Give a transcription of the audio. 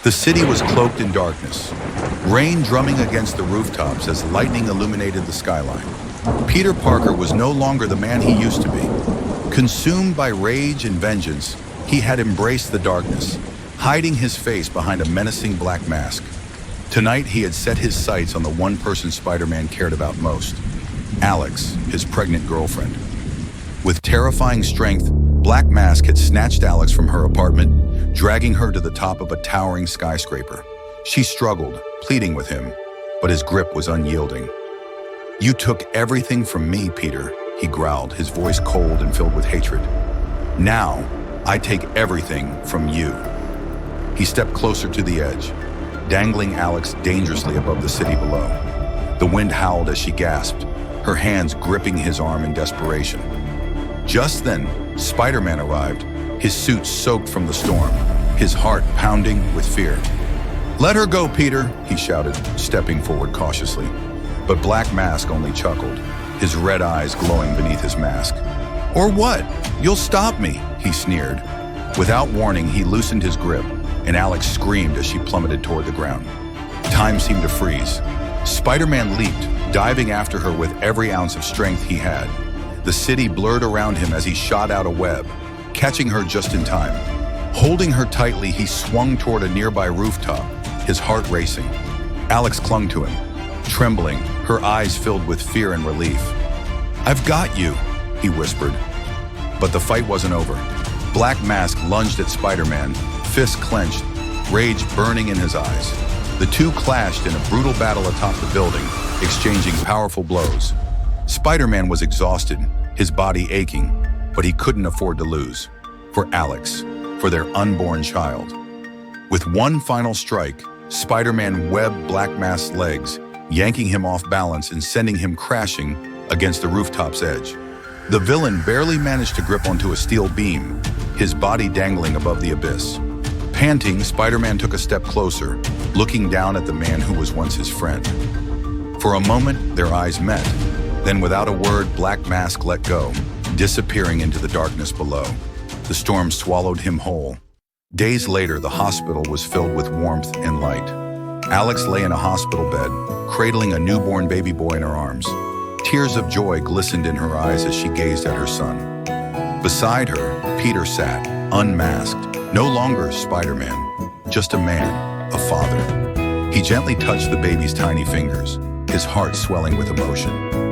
The city was cloaked in darkness, rain drumming against the rooftops as lightning illuminated the skyline. Peter Parker was no longer the man he used to be. Consumed by rage and vengeance, he had embraced the darkness, hiding his face behind a menacing black mask. Tonight, he had set his sights on the one person Spider-Man cared about most, Alex, his pregnant girlfriend. With terrifying strength, Black Mask had snatched Alex from her apartment, dragging her to the top of a towering skyscraper. She struggled, pleading with him, but his grip was unyielding. "You took everything from me, Peter," he growled, his voice cold and filled with hatred. "Now, I take everything from you." He stepped closer to the edge, dangling Alex dangerously above the city below. The wind howled as she gasped, her hands gripping his arm in desperation. Just then, Spider-Man arrived, his suit soaked from the storm, his heart pounding with fear. "Let her go, Peter," he shouted, stepping forward cautiously. But Black Mask only chuckled, his red eyes glowing beneath his mask. "Or what? You'll stop me," he sneered. Without warning, he loosened his grip, and Alex screamed as she plummeted toward the ground. Time seemed to freeze. Spider-Man leaped, diving after her with every ounce of strength he had. The city blurred around him as he shot out a web, catching her just in time. Holding her tightly, he swung toward a nearby rooftop, his heart racing. Alex clung to him, trembling, her eyes filled with fear and relief. "I've got you," he whispered. But the fight wasn't over. Black Mask lunged at Spider-Man, fists clenched, rage burning in his eyes. The two clashed in a brutal battle atop the building, exchanging powerful blows. Spider-Man was exhausted, his body aching, but he couldn't afford to lose. For Alex, for their unborn child. With one final strike, Spider-Man webbed Black Mask's legs, yanking him off balance and sending him crashing against the rooftop's edge. The villain barely managed to grip onto a steel beam, his body dangling above the abyss. Panting, Spider-Man took a step closer, looking down at the man who was once his friend. For a moment, their eyes met. Then without a word, Black Mask let go, disappearing into the darkness below. The storm swallowed him whole. Days later, the hospital was filled with warmth and light. Alex lay in a hospital bed, cradling a newborn baby boy in her arms. Tears of joy glistened in her eyes as she gazed at her son. Beside her, Peter sat, unmasked, no longer Spider-Man, just a man, a father. He gently touched the baby's tiny fingers, his heart swelling with emotion.